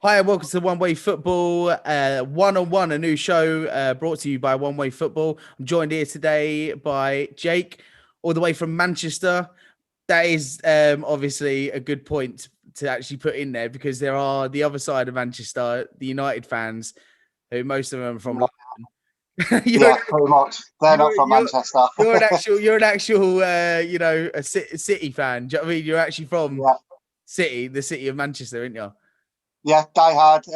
Hi, and welcome to One Way Football, one-on-one, a new show brought to you by One Way Football. I'm joined here today by Jake, all the way from Manchester. That is obviously a good point to actually put in there because there are the other side of Manchester, the United fans, who most of them are from Yeah, London. you're, yeah, pretty much. They're not you're, from you're, Manchester. you're an actual, a City fan. Do you know what I mean? You're actually from Yeah, the city of Manchester, aren't you? yeah, die hard.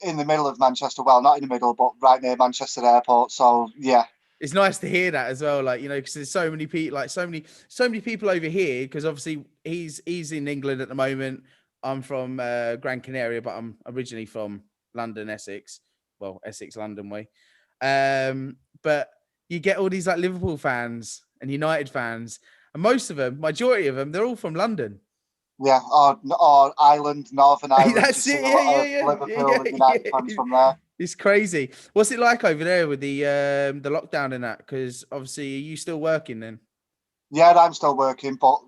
In the middle of Manchester. Well, not in the middle, but right near Manchester Airport. So yeah, It's nice to hear that as well, like because there's so many people, like so many people over here. Because obviously he's in England at the moment. I'm from Gran Canaria, but I'm originally from London, Essex. Well, Essex, London way. But you get all these like Liverpool fans and United fans, and most of them, majority of them, they're all from London. yeah, or Ireland, Northern Ireland. You That's see it. a Yeah, lot yeah, of yeah, Liverpool yeah, and yeah, United fans yeah. from there. It's crazy. What's it like over there with the lockdown and that? Because obviously, are you still working then? Yeah, I'm still working, but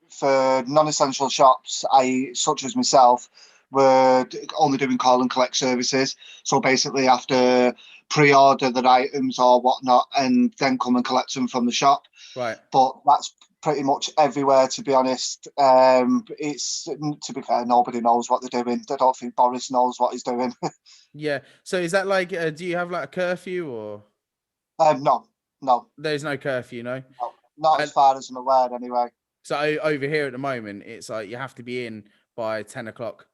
for non-essential shops, such as myself, were only doing call and collect services. So basically, after pre-order their items or whatnot, and then come and collect them from the shop. Right. But that's pretty much everywhere, to be honest. It's to be fair, nobody knows what they're doing. I don't think Boris knows what he's doing. Yeah. So is that like, do you have like a curfew or No, no, there's no curfew, no? no, not as And far as I'm aware, anyway. so over here at the moment, it's like you have to be in by 10 o'clock.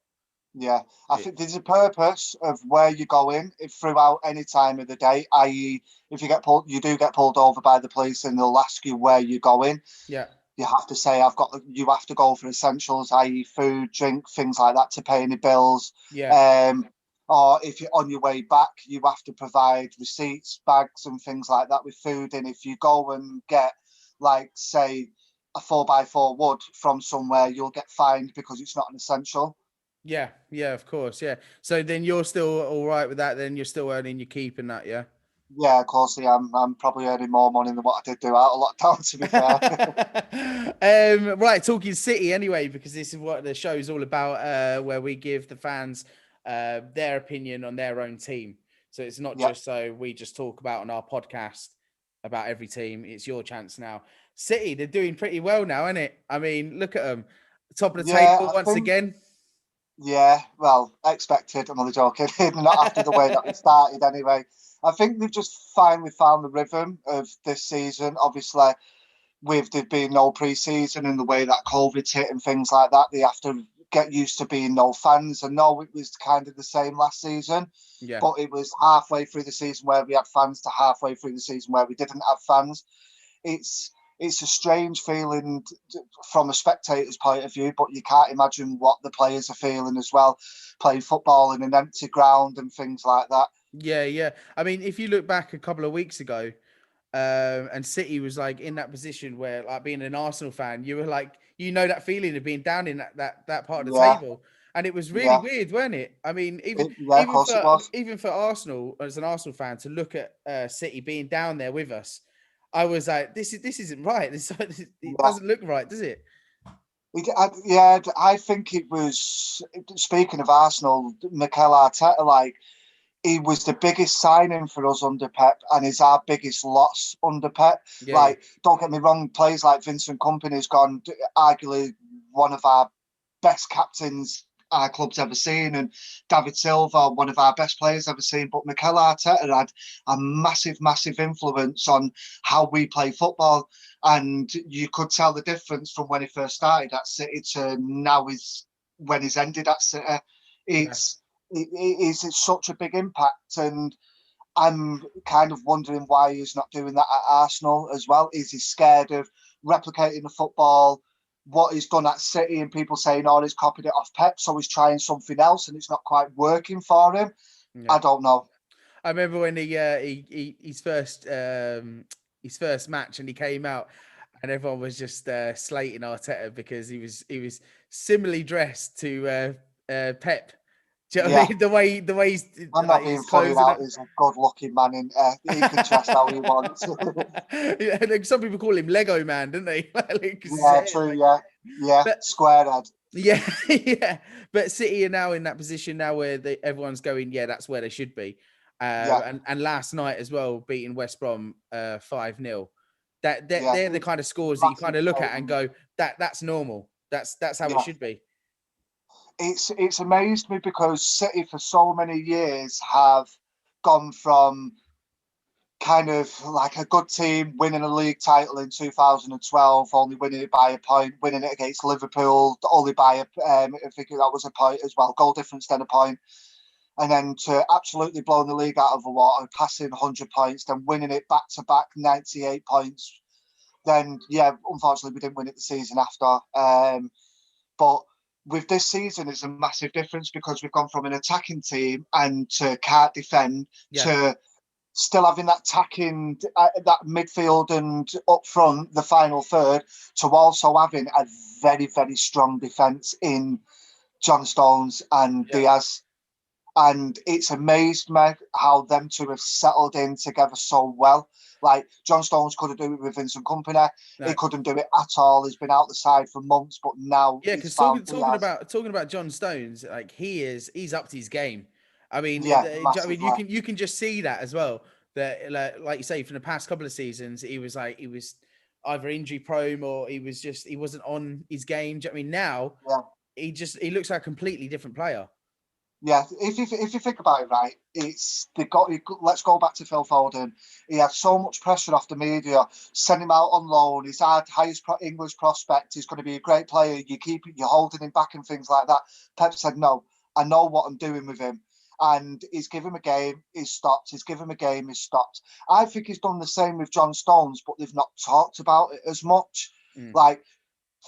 Yeah, I It, think there's a purpose of where you go in if throughout any time of the day, i.e., if you get pulled, you do get pulled over by the police and they'll ask you where you're going. yeah. You have to say, you have to go for essentials, i.e., food, drink, things like that to pay any bills. Yeah. Um, or if you're on your way back, you have to provide receipts, bags, and things like that with food. And if you go and get, like, say, a 4x4 wood from somewhere, you'll get fined because it's not an essential. Yeah. Yeah, of course. Yeah. So then you're still all right with that. Then you're still earning your keep and that. Yeah. Yeah, of course I am. I'm probably earning more money than what I did do out of lockdown, to be fair. Right, talking City anyway, because this is what the show is all about, where we give the fans their opinion on their own team. So it's not Yeah, just so we just talk about on our podcast about every team. It's your chance now. City, they're doing pretty well now, isn't it? I mean, look at them, top of the yeah, table I once think, again. yeah, well, expected. I'm only joking. Not after the way that we started, anyway. I think they've just finally found the rhythm of this season. Obviously, with there being no pre-season and the way that COVID's hit and things like that, they have to get used to being no fans. And no, it was kind of the same last season, Yeah, but it was halfway through the season where we had fans to halfway through the season where we didn't have fans. It's a strange feeling from a spectator's point of view, but you can't imagine what the players are feeling as well, playing football in an empty ground and things like that. yeah, yeah. I mean, if you look back a couple of weeks ago, and City was like in that position where, like, being an Arsenal fan, you were like, that feeling of being down in that part of the Yeah, table, and it was really yeah, weird, wasn't it? I mean, yeah. Of course it was. even for Arsenal as an Arsenal fan to look at City being down there with us, I was like, this isn't right. It Yeah, doesn't look right, does it? yeah. I think it was. Speaking of Arsenal, Mikel Arteta, like he was the biggest signing for us under Pep and is our biggest loss under Pep. Yeah, yeah, Like, don't get me wrong, players like Vincent Kompany's gone arguably one of our best captains our club's ever seen, and David Silva, one of our best players ever seen. But Mikel Arteta had a massive, massive influence on how we play football. And you could tell the difference from when he first started at City to now is when he's ended at City. yeah. It's such a big impact, and I'm kind of wondering why he's not doing that at Arsenal as well. Is he scared of replicating the football, what he's done at City, and people saying, "Oh, he's copied it off Pep, so he's trying something else, and it's not quite working for him." Yeah. I don't know. I remember when his first match and he came out and everyone was just slating Arteta because he was similarly dressed to Pep. Do you know what I Yeah, mean? The way he's I'm not like being his funny clothes and now. that. He's a good-looking man, in he can dress how he wants. Yeah, like some people call him Lego Man, don't they? Like, 'cause his Yeah, hair's true. like, Yeah, yeah, but square head. Yeah, yeah. But City are now in that position now where everyone's going, yeah, that's where they should be. Yeah, And last night as well, beating West Brom 5-0. They're the it's kind of scores that you massive kind of look at and statement. go, that's normal. That's how it Yeah, should be. it's amazed me because City for so many years have gone from kind of like a good team winning a league title in 2012, only winning it by a point, winning it against Liverpool only by I think that was a point as well, goal difference then a point, and then to absolutely blowing the league out of the water, passing 100 points, then winning it back to back 98 points. Then yeah, unfortunately we didn't win it the season after. But with this season, it's a massive difference because we've gone from an attacking team and to can't defend Yeah, to still having that attacking, that midfield and up front, the final third, to also having a very, very strong defence in John Stones and yeah. Diaz. And it's amazed me how them two have settled in together so well. Like John Stones couldn't do it with Vincent Company. He No. couldn't do it at all. He's been out the side for months, but now Yeah, he's because found Diaz. talking about John Stones, like he's up to his game. I mean, Yeah, I mean, massively. you can just see that as well. That like you say, from the past couple of seasons, he was either injury prone or he wasn't on his game. Do you know what I mean? Now Yeah. he looks like a completely different player. Yeah, if you think about it, right, it's they got. Let's go back to Phil Foden. He had so much pressure off the media. Send him out on loan. He's our highest English prospect. He's going to be a great player. You're holding him back and things like that. Pep said, "No, I know what I'm doing with him." And he's given him a game. He's stopped. He's given him a game. He's stopped. I think he's done the same with John Stones, but they've not talked about it as much. Mm. Like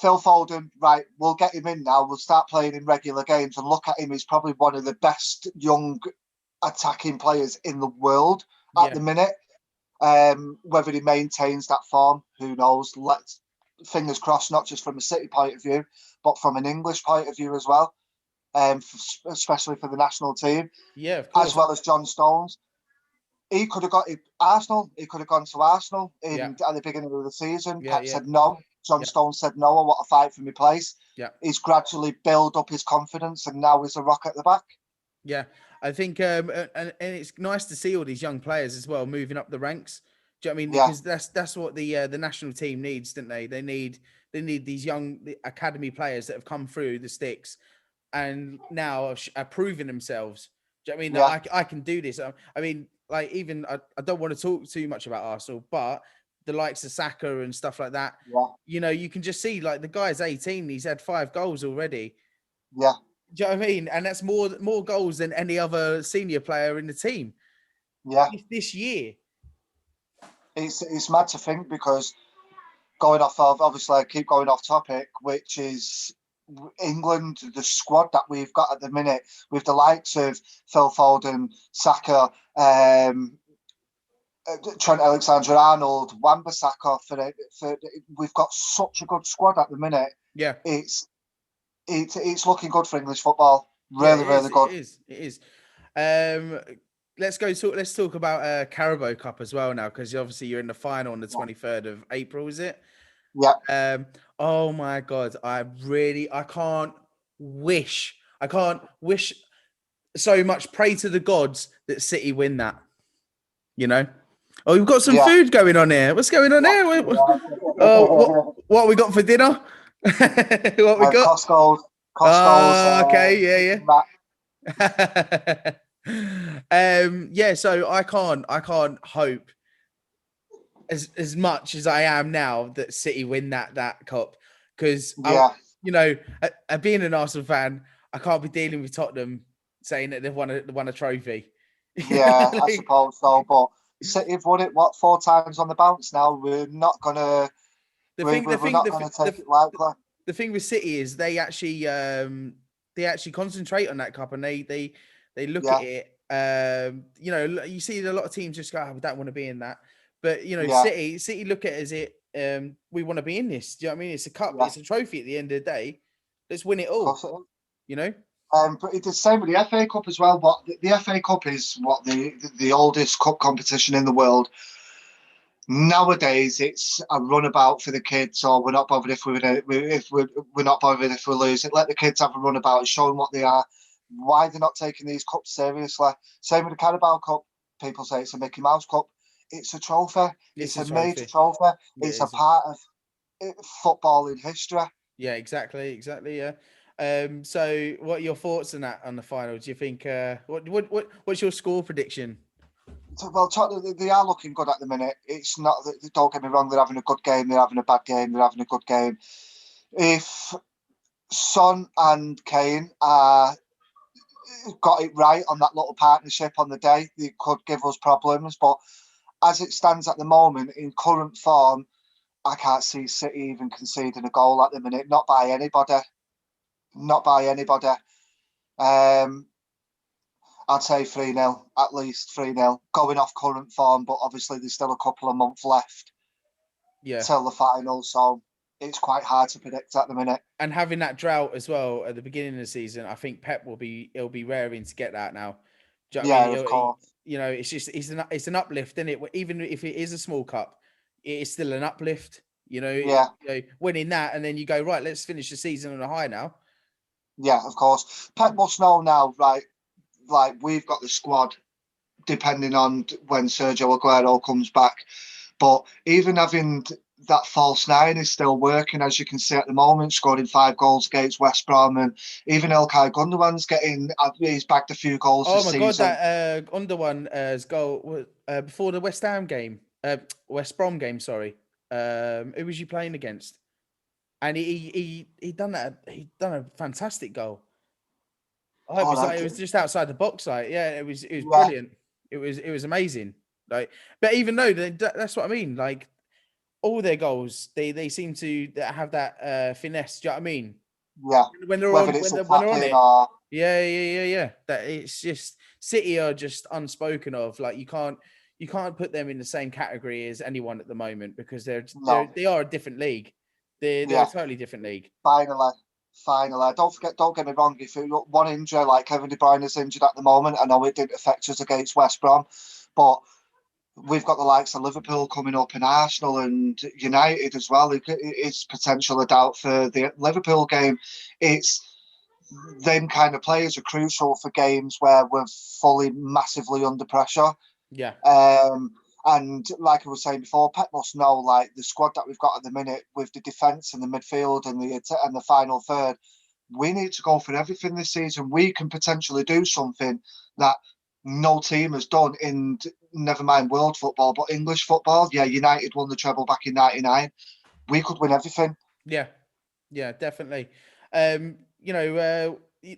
Phil Foden, right, we'll get him in now. We'll start playing in regular games and look at him. He's probably one of the best young attacking players in the world at Yeah, the minute. Whether he maintains that form, who knows? Let's fingers crossed, not just from a City point of view, but from an English point of view as well, especially for the national team, yeah, of as course. well as John Stones. He could have got Arsenal. He could have gone to Arsenal Yeah, at the beginning of the season. yeah, Pep yeah, said no. John yeah, Stones said no. I want to fight for my place. yeah. He's gradually built up his confidence, and now he's a rock at the back. Yeah, I think, and it's nice to see all these young players as well moving up the ranks. Do you know what I mean? Yeah, Because that's what the national team needs, don't they? They need these young academy players that have come through the sticks and now are proving themselves. Do you know what I mean? yeah, That I can do this. I mean, like even I don't want to talk too much about Arsenal, but the likes of Saka and stuff like that, yeah, you know, you can just see like the guy's 18, he's had 5 goals already. yeah, Do you know what I mean? And that's more goals than any other senior player in the team yeah. this year. It's mad to think because going off of obviously I keep going off topic, which is England, the squad that we've got at the minute with the likes of Phil Foden, Saka, Trent Alexander-Arnold, Wan-Bissaka. We've got such a good squad at the minute. Yeah, It's it's looking good for English football. yeah, Really, really it good. is, it is. Um, let's talk about Carabao Cup as well now because obviously you're in the final on the 23rd of April, is it? Yeah, Oh my God, I can't wish so much. Pray to the gods that City win that. You know. Oh, we've got some yeah, food going on here. What's going on yeah. here? Oh, yeah. what we got for dinner? What we got? Costco's Oh, okay, yeah, chicken wrap. yeah. Yeah. So I can't hope as much as I am now that City win that cup because Yeah, you know, being an Arsenal fan, I can't be dealing with Tottenham saying that they've won a trophy. You know, yeah, I like, suppose so. But City have won it what 4 times on the bounce now. We're not gonna the thing, we're not gonna take it lightly. the thing with City is they actually concentrate on that cup and they look at Yeah, it. You know, you see a lot of teams just go, oh, we don't want to be in that, but you know, yeah, City look at it as it. We want to be in this. Do you know what I mean? It's a cup. yeah. It's a trophy at the end of the day. Let's win it Of all. course it is. You know? But it's the same with the FA Cup as well. But the FA Cup is what the oldest cup competition in the world. Nowadays, it's a runabout for the kids, or we're not bothered if we're not bothered if we lose it. Let the kids have a runabout and show them what they are. Why they're not taking these cups seriously? Same with the Carabao Cup. People say it's a Mickey Mouse Cup. It's a trophy. It's It's a a major trophy. trophy. Yeah, It's a part of footballing history. yeah, exactly, yeah. So what are your thoughts on that on the final? Do you think what's your score prediction? So, well, they are looking good at the minute. It's not. Don't get me wrong. They're having a good game. They're having a bad game. They're having a good game. If Son and Kane are got it right on that little partnership on the day, they could give us problems. But as it stands at the moment, in current form, I can't see City even conceding a goal at the minute. Not by anybody. Not by anybody. Um, I'd say 3-0, at least 3-0, going off current form, but obviously there's still a couple of months left Yeah. till the final, so it's quite hard to predict at the minute. And having that drought as well at the beginning of the season, I think Pep he'll be raring to get that now. Do you know what I Yeah, mean? of course. You know, it's an uplift, isn't it? Even if it is a small cup, it is still an uplift. Yeah, Winning that, and then you go right. Let's finish the season on a high now. yeah, of course. Pep must know now, right? Like, we've got the squad, depending on when Sergio Aguero comes back. But even having that false nine is still working, as you can see at the moment, scoring 5 goals against West Brom, and even Ilkay Gundogan's he's bagged a few goals Oh this my god, season. that Underone's goal before the West Ham game, West Brom game. Sorry, who was you playing against? And he done that. He done a fantastic goal. Oh, Oh, it was just outside the box. Like, yeah, it was yeah, brilliant. It was amazing. Like, but even though that's what I mean. Like, all their goals, they seem to have that finesse. Do you know what I mean? yeah. When they're Whether on it's a when they're on tapping it, or yeah. That it's just City are just unspoken of. Like, you can't put them in the same category as anyone at the moment because no, they are a different league. They're a yeah. totally different league. Finally. Don't get me wrong. If you got one injury like Kevin De Bruyne is injured at the moment, I know it didn't affect us against West Brom, but we've got the likes of Liverpool coming up and Arsenal and United as well. It's potential a doubt for the Liverpool game. It's them kind of players are crucial for games where we're fully massively under pressure. Yeah. And like I was saying before, Pep must know like the squad that we've got at the minute with the defence and the midfield and the final third. We need to go for everything this season. We can potentially do something that no team has done in never mind world football, but English football. Yeah, United won the treble back in '99. We could win everything. Yeah. Yeah, definitely.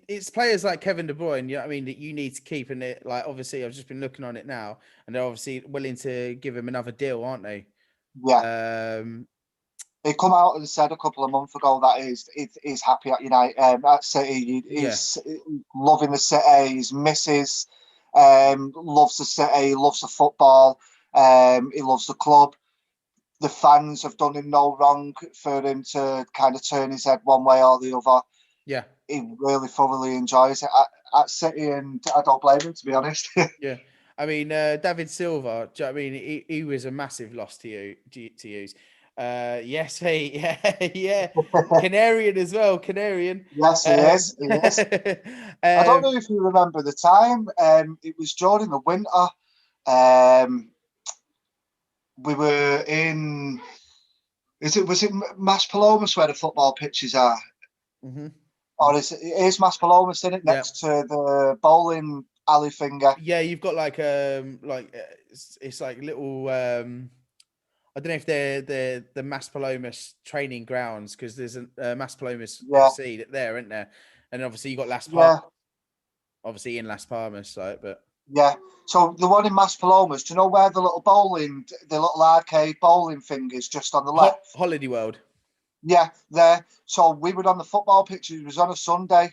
It's players like Kevin De Bruyne, you know what I mean, that you need to keep in it. Like, obviously, I've just been looking on it now, and they're obviously willing to give him another deal, aren't they? Yeah, Um, he come out and said a couple of months ago that he's happy at United, at City. yeah, He's loving the City. He's misses, loves the City, loves the football. He loves the club. The fans have done him no wrong for him to kind of turn his head one way or the other. yeah, He really thoroughly enjoys it at City, and I don't blame him, to be honest. yeah. I mean, David Silva, do you know what I mean? He was a massive loss to use. Yes, hey, yeah. Canarian as well, Canarian. Yes, he Um, is. He is. I don't um, know if you remember the time. It was during the winter. Um, we were in. Was it Maspalomas where the football pitches are, mhm. or is Maspalomas in it Yeah. next to the bowling alley finger? Yeah, you've got it's like little I don't know if they're the Maspalomas training grounds because there's a Maspalomas Yeah, FC there, isn't there? And obviously you got Las Palmas, yeah, obviously in Las Palmas, like, but yeah. So the one in Maspalomas, do you know where the little arcade bowling fingers just on the left? Holiday World. Yeah, there. So we were on the football pitch. It was on a Sunday,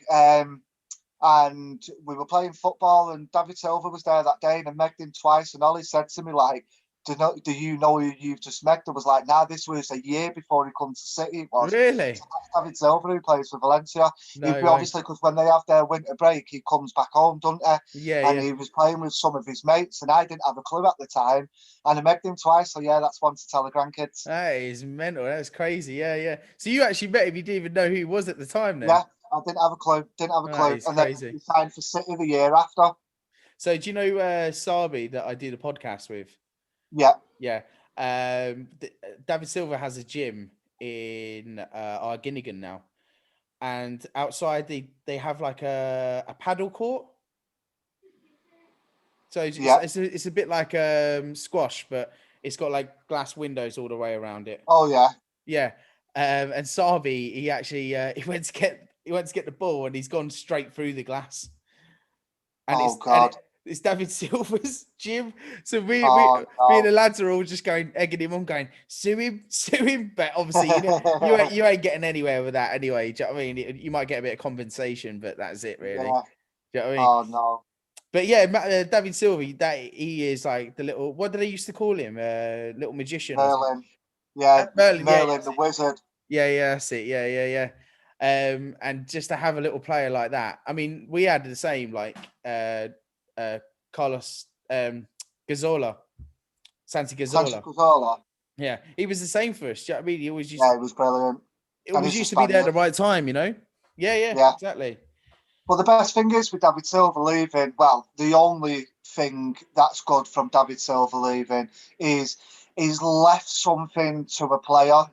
and we were playing football. And David Silva was there that day, and I megged him twice. And all he said to me, like, Do you know who you've just met? There was like, nah, this was a year before he comes to City. It was. Really? So that's David Silva, who plays for Valencia. No way. Obviously, because when they have their winter break, he comes back home, doesn't he? Yeah, And yeah. he was playing with some of his mates, and I didn't have a clue at the time. And I met him twice, so yeah, that's one to tell the grandkids. That is mental. That's crazy. Yeah, yeah. So you actually met him. You didn't even know who he was at the time then? Yeah, I didn't have a clue. Didn't have a That clue. is And then crazy. he signed for City the year after. So do you know Sabi that I did a podcast with? Yeah. Yeah. David Silva has a gym in Arginnigan now. And outside they have like a paddle court. So it's a bit like squash, but it's got like glass windows all the way around it. Oh yeah. Yeah. And Sabi, he actually he went to get the ball and he's gone straight through the glass. And God. it's David Silva's gym. So me Oh, and no. the lads are all just egging him on, going, sue him. But obviously, you ain't getting anywhere with that anyway. Do you know what I mean? You might get a bit of compensation, but that's it, really. Yeah. Do you know what I mean? Oh no. But yeah, David Silva, he is like the little, what do they used to call him? Little magician or something. Merlin. Yeah, Merlin, Merlin the wizard. yeah, that's it. Yeah. And just to have a little player like that. I mean, we had the same, like Carlos Gazzola, Santi Sancho Gazzola. Cazorla. Yeah, he was the same for us. Do you know what I mean? He always used, Yeah, it was brilliant. it always used to be there at the right time, you know? Yeah, exactly. Well, the best thing is with David Silva leaving, well, the only thing that's good from David Silva leaving is he's left something to a player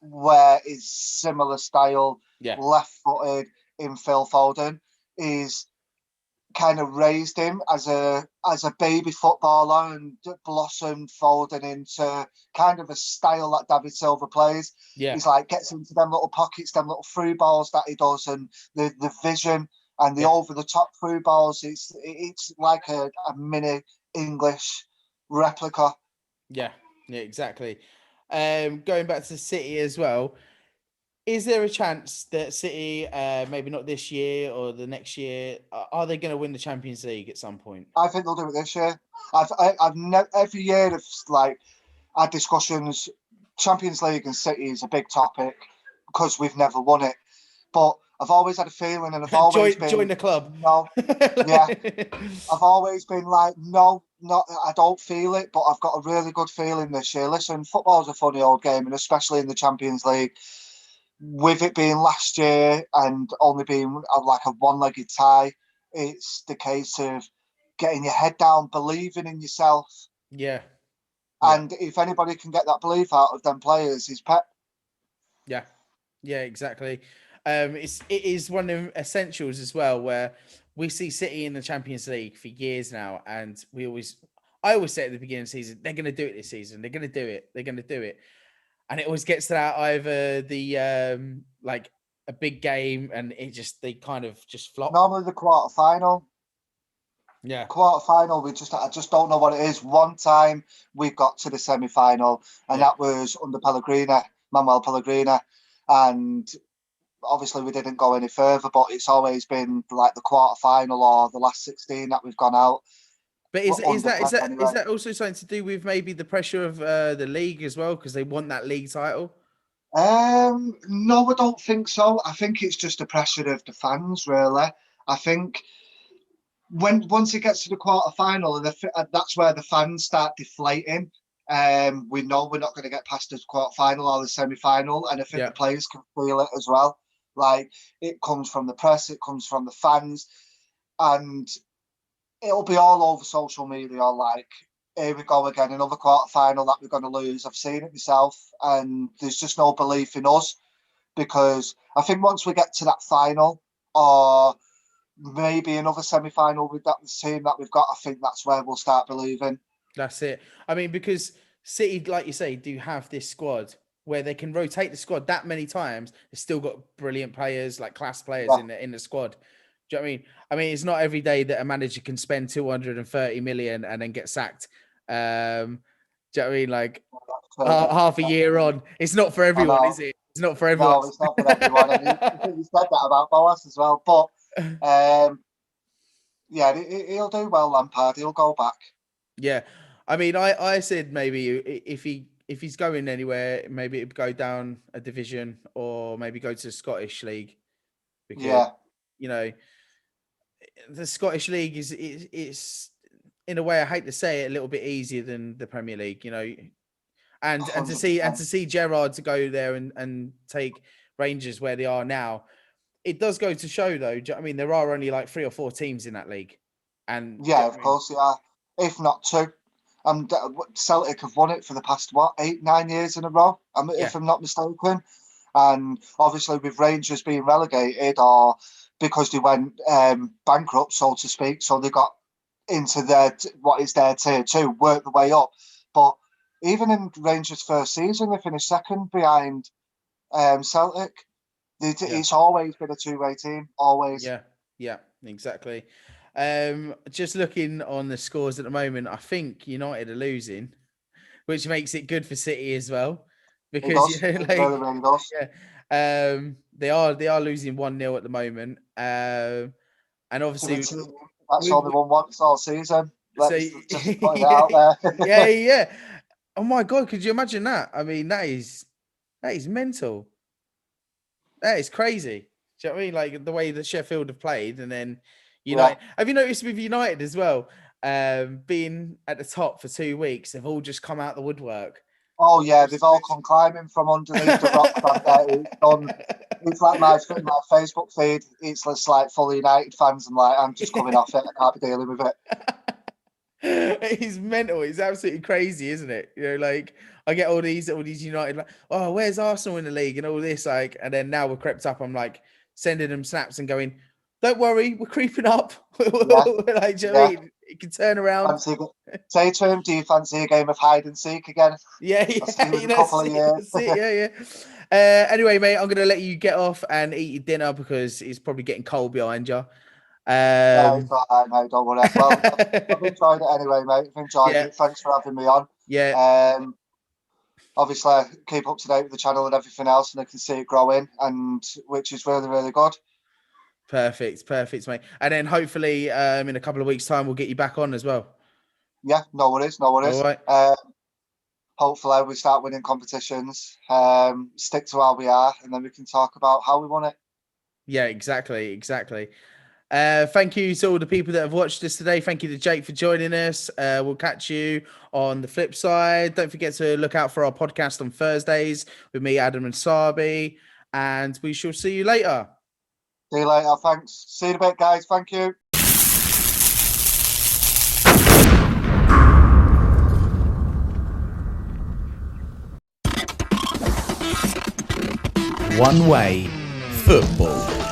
where his similar style, Yeah. left-footed in Phil Foden, is kind of raised him as a baby footballer and blossomed Foden into kind of a style that David Silva plays. Yeah. He's like gets into them little pockets, them little through balls that he does, and the vision and the over the top through balls. It's like a mini English replica. Yeah, exactly. Going back to City as well. Is there a chance that City, maybe not this year or the next year, are they going to win the Champions League at some point? I think they'll do it this year. Every year of like had discussions. Champions League and City is a big topic because we've never won it. But I've always had a feeling, and I've always join the club. No, yeah, I've always been like, no, I don't feel it, but I've got a really good feeling this year. Listen, football's a funny old game, and especially in the Champions League. With it being last year and only being like a one-legged tie, it's the case of getting your head down, believing in yourself. Yeah. And if anybody can get that belief out of them players, is Pep. Yeah, exactly. It is one of the essentials as well, where we see City in the Champions League for years now, and I always say at the beginning of the season, they're going to do it this season. They're going to do it. And it always gets to that either the like a big game and they kind of just flop. Normally the quarter final. Yeah. Quarter final, I just don't know what it is. One time we got to the semi final, and that was under Manuel Pellegrini. And obviously we didn't go any further, but it's always been like the quarter final or the last 16 that we've gone out. But is that also something to do with maybe the pressure of the league as well, because they want that league title? No, I don't think so. I think it's just the pressure of the fans, really. I think once it gets to the quarter final, and that's where the fans start deflating. We know we're not going to get past the quarter final or the semi final, and I think the players can feel it as well. Like it comes from the press, it comes from the fans, and it'll be all over social media. Like, here we go again, another quarter final that we're going to lose. I've seen it myself, and there's just no belief in us, because I think once we get to that final, or maybe another semi-final with that team that we've got, I think that's where we'll start believing. That's it. I mean, because City, like you say, do have this squad where they can rotate the squad that many times. They've still got brilliant players, like class players in the squad. Do you know what I mean? I mean, it's not every day that a manager can spend 230 million and then get sacked. Do you know what I mean? Like half a year on, it's not for everyone, is it? It's not for everyone. No, it's not for everyone. And you said that about Boas as well. But yeah, he'll do well, Lampard. He'll go back. Yeah. I mean, I said maybe if he's going anywhere, maybe it'd go down a division or maybe go to the Scottish League because Yeah, you know the Scottish League is it's in a way, I hate to say it, a little bit easier than the Premier League. And to see 100%. Gerrard to go there and take Rangers where they are now, it does go to show though. I mean, there are only like 3 or 4 teams in that league, and do you Yeah, know what of I mean? course, yeah. If not two. And Celtic have won it for the past, what, 8, 9 years in a row, Yeah, if I'm not mistaken. And obviously, with Rangers being relegated, or because they went bankrupt, so to speak, so they got into what is their tier two, worked the way up. But even in Rangers' first season, they finished second behind Celtic. yeah, It's always been a two-way team, always. yeah, yeah, exactly. Just looking on the scores at the moment, I think United are losing, which makes it good for City as well, It because does. It really, like really does. they are losing 1-0 at the moment. And To the obviously team that's we only won once all season. so Let's just put it yeah, out yeah, there. yeah. Oh my God, could you imagine that? I mean, that is mental. That is crazy. Do you know what I mean? Like the way that Sheffield have played, and then Yeah. United. Have you noticed with United as well? Being at the top for 2 weeks, they've all just come out the woodwork. Oh yeah, they've all come climbing from underneath the rocks. And it's done. It's like my Facebook feed. It's just like full United fans. I'm just coming off it. I can't be dealing with it. It's mental. It's absolutely crazy, isn't it? Like I get all these United like, oh, where's Arsenal in the league and all this, like, and then now we're crept up. I'm like sending them snaps and going, don't worry, we're creeping up. Yeah, We're like, do you know what I yeah. mean? It can turn around. Fancy. Say to him, do you fancy a game of hide and seek again? Yeah, I'll see yeah, you in a couple of years. that's it, yeah, yeah. Anyway, mate, I'm gonna let you get off and eat your dinner because it's probably getting cold behind you. No, it's all right, mate. Don't worry. Well, I've enjoyed it anyway, mate. I've enjoyed Yeah, it. Thanks for having me on. yeah, Obviously, I keep up to date with the channel and everything else, and I can see it growing, and which is really, really good. perfect, mate. And then hopefully, in a couple of weeks' time, we'll get you back on as well. Yeah, no worries, no All worries. right. Hopefully, we start winning competitions. Stick to how we are, and then we can talk about how we won it. Yeah, exactly. Thank you to all the people that have watched us today. Thank you to Jake for joining us. We'll catch you on the flip side. Don't forget to look out for our podcast on Thursdays with me, Adam and Sabi, and we shall see you later. See you later. Thanks. See you in a bit, guys. Thank you. One Way Football.